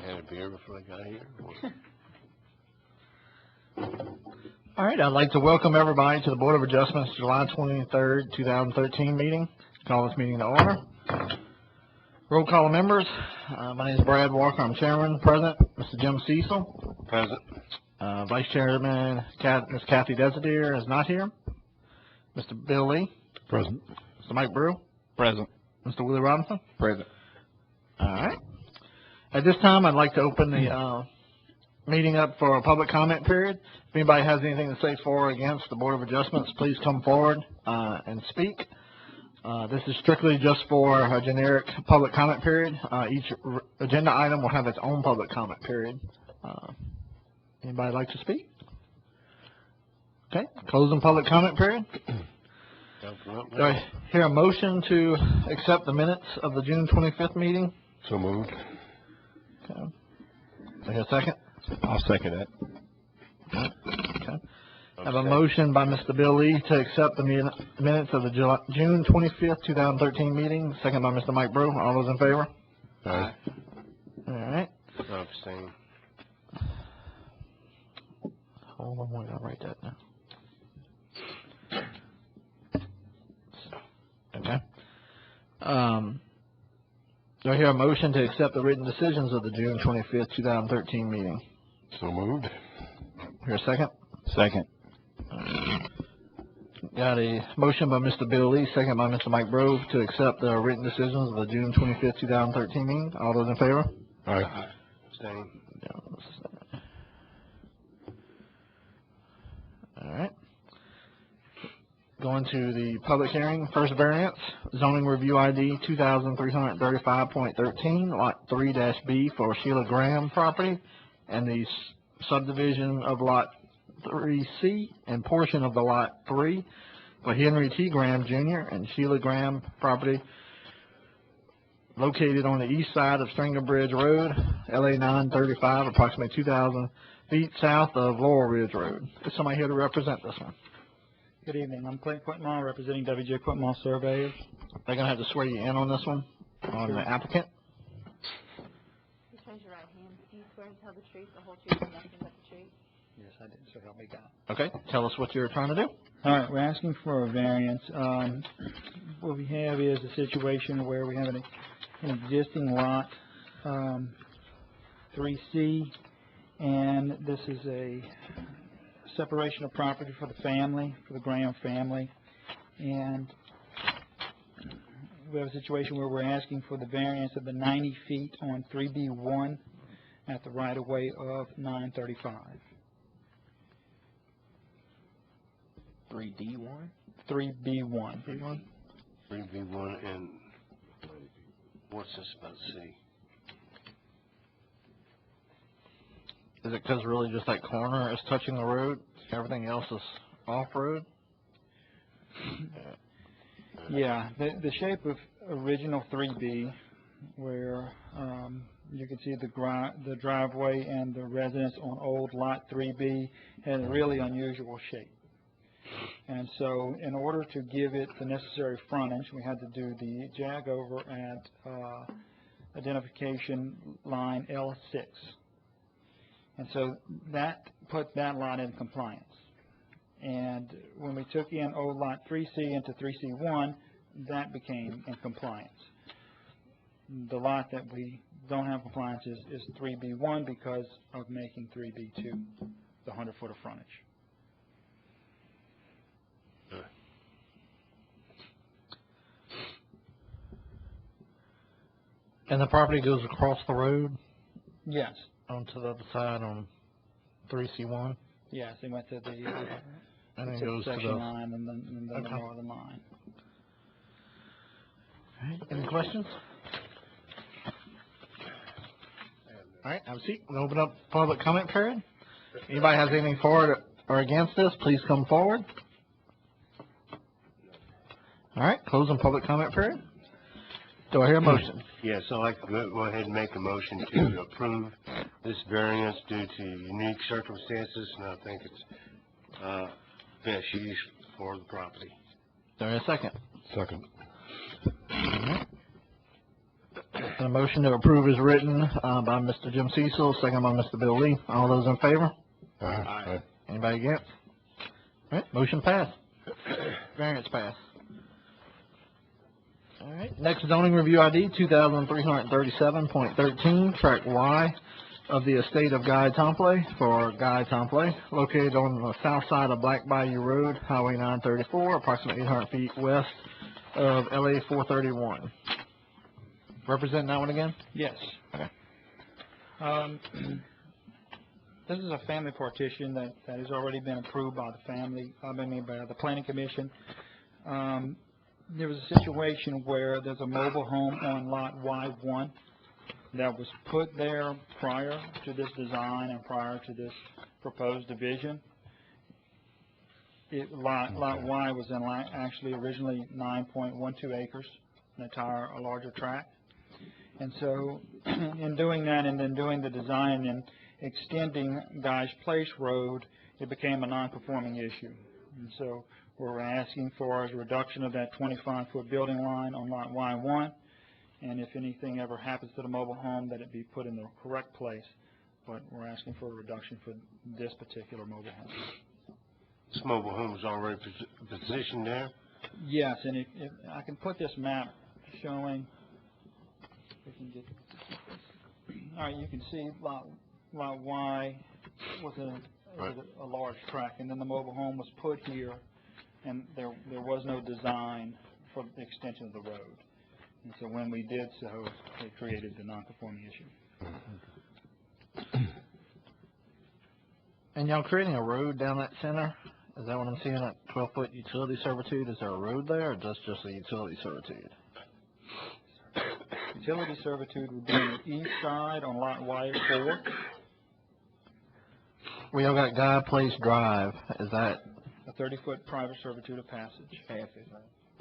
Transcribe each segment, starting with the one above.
Had a beer before I got here. All right, I'd like to welcome everybody to the Board of Adjustments July 23rd, 2013 meeting. Call this meeting to order. Roll call of members. My name is Brad Walker. I'm chairman. Present, Mr. Jim Cecil. Present. Vice Chairman Ms. Kathy Desideer is not here. Mr. Bill Lee. Present. Mr. Mike Brew. Present. Mr. Willie Robinson. Present. All right. At this time, I'd like to open the meeting up for a public comment period. If anybody has anything to say for or against the Board of Adjustments, please come forward and speak. This is strictly just for a generic public comment period. Each agenda item will have its own public comment period. Anybody like to speak? Okay, closing public comment period. Do I hear a motion to accept the minutes of the June 25th meeting? So moved. Okay. Do I hear a second? I'll second that. Okay. I have a motion by Mr. Bill Lee to accept the minutes of the June 25th, 2013 meeting. Second by Mr. Mike Brew. All those in favor? Aye. All right. I'll abstain. Hold on, I gotta write that now. Okay. Do I hear a motion to accept the written decisions of the June 25th, 2013 meeting? So moved. Hear a second? Second. Got a motion by Mr. Bill Lee, second by Mr. Mike Brove to accept the written decisions of the June 25th, 2013 meeting. All those in favor? Aye. Abstain. All right. Going to the public hearing. First variance, zoning review ID 2335.13, lot 3-B for Sheila Graham property, and the subdivision of lot 3C and portion of the lot 3 for Henry T. Graham Jr. and Sheila Graham property located on the east side of Stringer Bridge Road, LA 935, approximately 2,000 feet south of Laurel Ridge Road. Is somebody here to represent this one? Good evening. I'm Clint Quintmall, representing W.J. Quintmall Surveyors. They're going to have to swear you in on this one, on the applicant. Please raise your right hand. Do you swear to tell the truth, the whole truth, and nothing but the truth? Yes, I did. So help me God. Okay. Tell us what you're trying to do. All right. We're asking for a variance. What we have is a situation where we have an existing lot, 3C, and this is a separation of property for the family, for the Graham family, and we have a situation where we're asking for the variance of the 90 feet on 3B1 at the right-of-way of 935. 3D1? 3B1. 3B1 and what's this about C? Is it because really just that corner is touching the road? Everything else is off-road? Yeah, the shape of original 3B, where you can see the driveway and the residence on old lot 3B had a really unusual shape. And so in order to give it the necessary frontage, we had to do the jag over at identification line L6. And so that put that lot in compliance. And when we took in old lot 3C into 3C1, that became in compliance. The lot that we don't have compliance is 3B1 because of making 3B2 the 100-foot of frontage. And the property goes across the road? Yes. Onto the other side on 3C1? Yes, they went to the and then goes to the section line and then the okay. northern line. All right. Any questions? All right, have a seat. We'll open up public comment period. Anybody has anything for it or against this, please come forward. All right, closing public comment period. Do I hear a motion? Yes, I'd like to go ahead and make a motion to approve this variance due to unique circumstances, and I think it's best use for the property. Do I hear a second? Second. All right. A motion to approve is written, by Mr. Jim Cecil, second by Mr. Bill Lee. All those in favor? Aye. Anybody against? All right, motion passed. Variance passed. All right, next zoning review ID 2337.13, tract Y of the estate of Guy Tomplay for Guy Tomplay, located on the south side of Black Bayou Road, Highway 934, approximately 800 feet west of LA 431. Representing that one again? Yes. Okay. This is a family partition that has already been approved by the by the planning commission. There was a situation where there's a mobile home on lot Y1 that was put there prior to this design and prior to this proposed division. Lot Y was actually originally 9.12 acres, an a larger tract. And so, in doing that and then doing the design and extending Guy's Place Road, it became a non-conforming issue. And so, what we're asking for is a reduction of that 25-foot building line on lot Y1, and if anything ever happens to the mobile home, that it be put in the correct place. But we're asking for a reduction for this particular mobile home. This mobile home is already positioned there? Yes, and if I can put this map showing. We can get, all right, you can see lot Y was a large tract, and then the mobile home was put here, and there was no design for the extension of the road. And so when we did so, it created the non-conforming issue. And y'all creating a road down that center? Is that what I'm seeing, that 12-foot utility servitude? Is there a road there, or just a utility servitude? Utility servitude would be on the east side on lot Y4. We all got Guy Place Drive. Is that? A 30-foot private servitude of passage.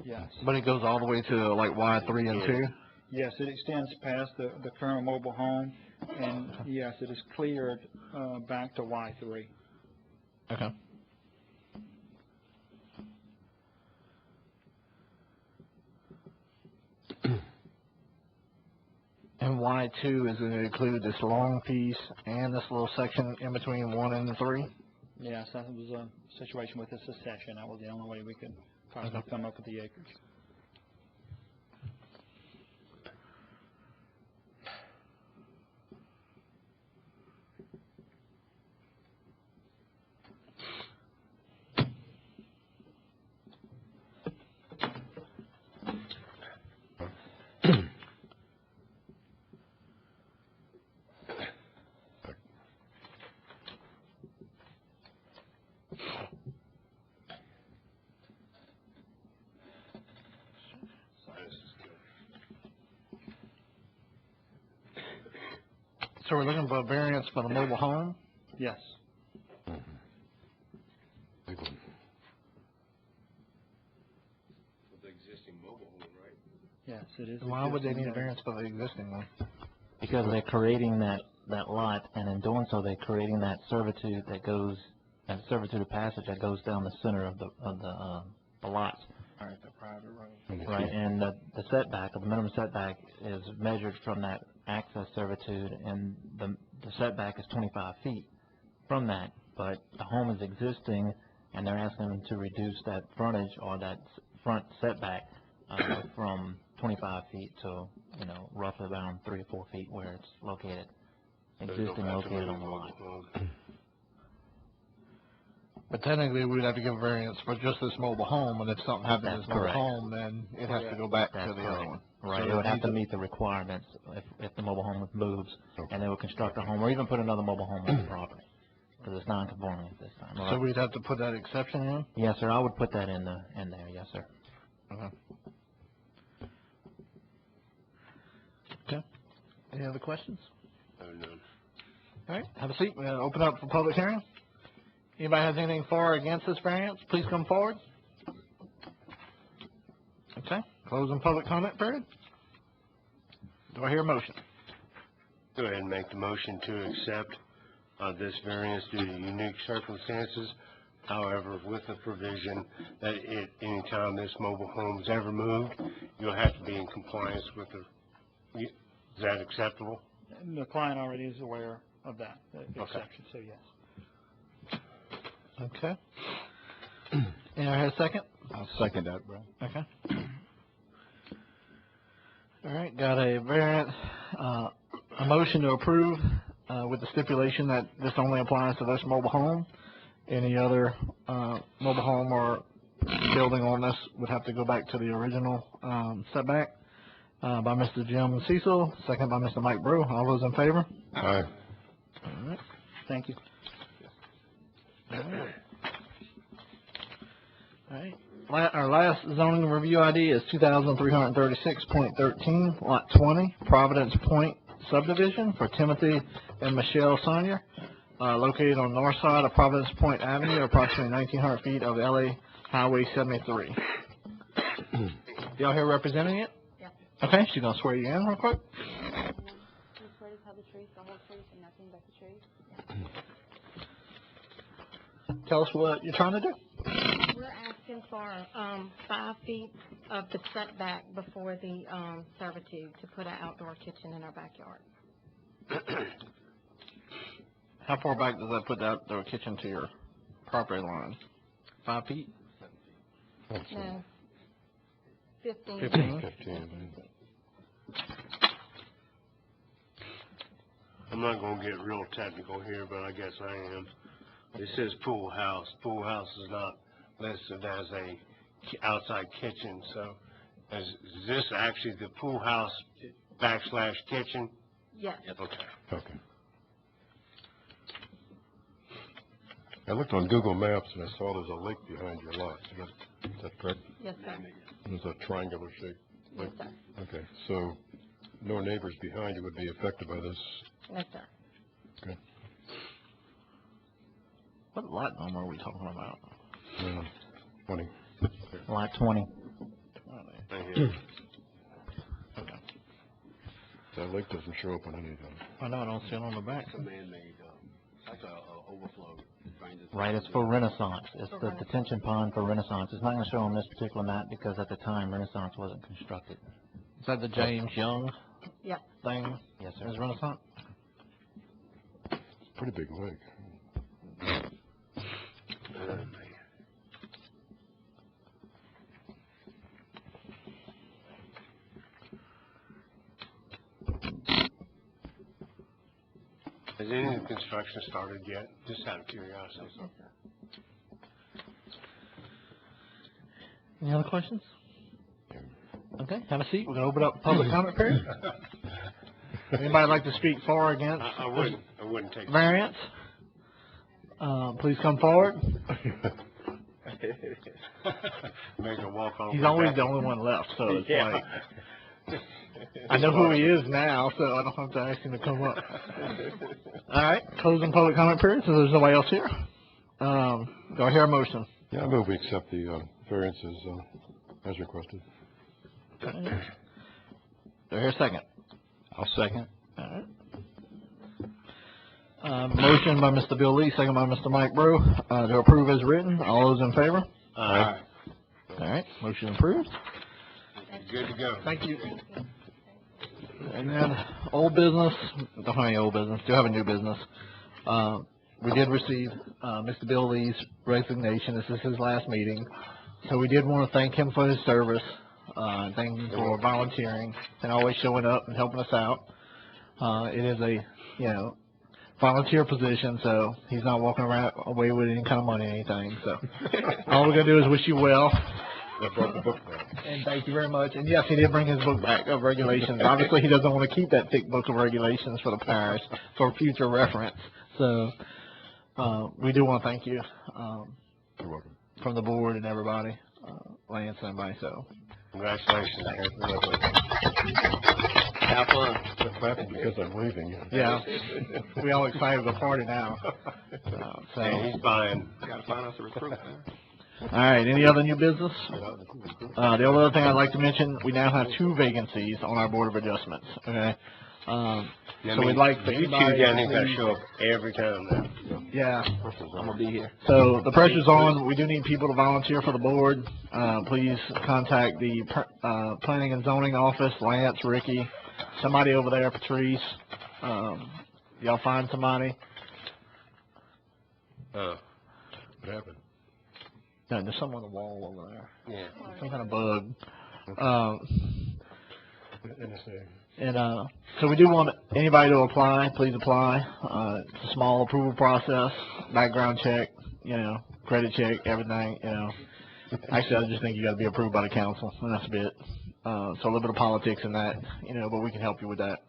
Yes. But it goes all the way to like Y3 and 2? Yes, it extends past the current mobile home, and yes, it is cleared back to Y3. Okay. And Y2 is going to include this long piece and this little section in between 1 and 3? Yes, that was a situation with the secession. That was the only way we could possibly come up with the acres. So we're looking for a variance for the mobile home? Yes. The existing mobile home, right? Yes, it is. Why would they need a variance for the existing one? Because they're creating that lot, and in doing so, they're creating that servitude of passage that goes down the center of the lots. All right, the private road. Right, and the setback, the minimum setback is measured from that access servitude, and the setback is 25 feet from that. But the home is existing, and they're asking them to reduce that frontage or that front setback from 25 feet to, roughly around 3 or 4 feet where it's located, located on the lot. But technically, we'd have to give a variance for just this mobile home, and if something happened to this mobile home, then it has to go back to the other one. Right, So it would have to meet the requirements if the mobile home moves, and they would construct a home, or even put another mobile home on the property, because it's non-conforming at this time. So we'd have to put that exception in? Yes, sir, I would put that in there, yes, sir. Okay. Any other questions? No. All right, have a seat. We're going to open up for public hearing. Anybody has anything for or against this variance, please come forward. Okay, closing public comment period. Do I hear a motion? Go ahead and make the motion to accept this variance due to unique circumstances. However, with the provision that anytime this mobile home is ever moved, you'll have to be in compliance with the Is that acceptable? And the client already is aware of that exception, so yes. Okay. And I have a second? I'll second that, bro. Okay. All right, got a variant, a motion to approve, with the stipulation that this only applies to this mobile home. Any other, mobile home or building on this would have to go back to the original, setback, by Mr. Jim Cecil, second by Mr. Mike Brew. All those in favor? Aye. All right. Thank you. All right. Our last zoning review ID is 2336.13, Lot 20, Providence Point subdivision for Timothy and Michelle Sonier, located on the north side of Providence Point Avenue, approximately 1,900 feet of LA Highway 73. Y'all here representing it? Yeah. Okay, she's gonna swear you in real quick. You swear to tell the truth, the whole truth, and nothing but the truth? Tell us what you're trying to do. We're asking for 5 feet of the setback before the servitude to put an outdoor kitchen in our backyard. How far back does that put the outdoor kitchen to your property line? 5 feet? No, 15. 15? 15. I'm not gonna get real technical here, but I guess I am. It says pool house. Pool house is not listed as a outside kitchen, so is this actually the pool house / kitchen? Yes. Okay. Okay. I looked on Google Maps and I saw there's a lake behind your lot. Is that correct? Yes, sir. There's a triangular shape. Yes, sir. Okay, so no neighbors behind you would be affected by this. Yes, sir. Okay. What lot number are we talking about? 20. Lot 20. Right here. Okay. That lake doesn't show up on any of them. I know, I don't see it on the back. man-made, like a overflow. Right, it's for Renaissance. It's the detention pond for Renaissance. It's not going to show on this particular map because at the time Renaissance wasn't constructed. Is that the James Young Yep. thing? Yes, sir. Is Renaissance? Pretty big lake. Has any of the construction started yet? Just out of curiosity. Any other questions? Okay, have a seat. We're gonna open up public comment period. Anybody like to speak for or against I wouldn't take. variance? Please come forward. Make a walk over. He's always the only one left, so it's like, I know who he is now, so I don't have to ask him to come up. All right, closing public comment period, so there's nobody else here. Do I hear a motion? Yeah, I move we accept the variances as requested. Okay. Do I hear a second? I'll second. All right. Motion by Mr. Bill Lee, second by Mr. Mike Brew, to approve as written. All those in favor? Aye. All right, motion approved. Good to go. Thank you. And then, old business, don't have any old business, do have a new business. We did receive, Mr. Bill Lee's resignation. This is his last meeting. So we did want to thank him for his service, and thank him for volunteering and always showing up and helping us out. It is a, volunteer position, so he's not walking around away with any kind of money or anything, so. All we're gonna do is wish you well. I brought the book back. And thank you very much. And yes, he did bring his book back of regulations. Obviously, he doesn't want to keep that thick book of regulations for the parish for future reference. So, we do want to thank you, You're welcome. from the board and everybody, Lance and everybody, so. Congratulations. Have fun. They're clapping because I'm leaving. Yeah, we all excited to party now. So, Hey, he's buying. Gotta find us a recruit, man. all right, any other new business? The only other thing I'd like to mention, we now have 2 vacancies on our Board of Adjustments, okay? So we'd like for You two anybody down here gotta to- show up every time now. Yeah. I'm gonna be here. So the pressure's on. We do need people to volunteer for the board. Please contact the Planning and Zoning Office, Lance, Ricky, somebody over there, Patrice, y'all find somebody? What happened? No, there's someone on the wall over there, Yeah. some kind of bug. NSA. And, so we do want anybody to apply, please apply. It's a small approval process, background check, you know, credit check, everything, you know. Actually, I just think you gotta be approved by the council, and that's a bit. So a little bit of politics in that, you know, but we can help you with that.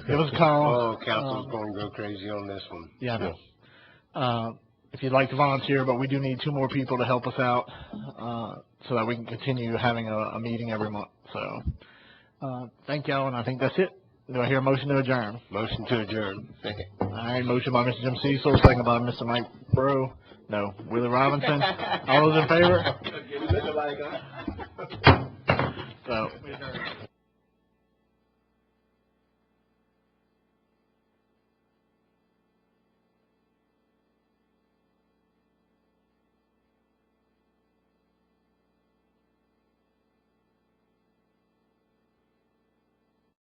Give us a call. Oh, council's gonna go crazy on this one. Yeah, I know. If you'd like to volunteer, but we do need 2 more people to help us out, so that we can continue having a meeting every month, so. Thank y'all, and I think that's it. Do I hear a motion to adjourn? Motion to adjourn. Second. All right, motion by Mr. Jim Cecil, second by Mr. Mike Brew. No, Willie Robinson. All those in favor? So,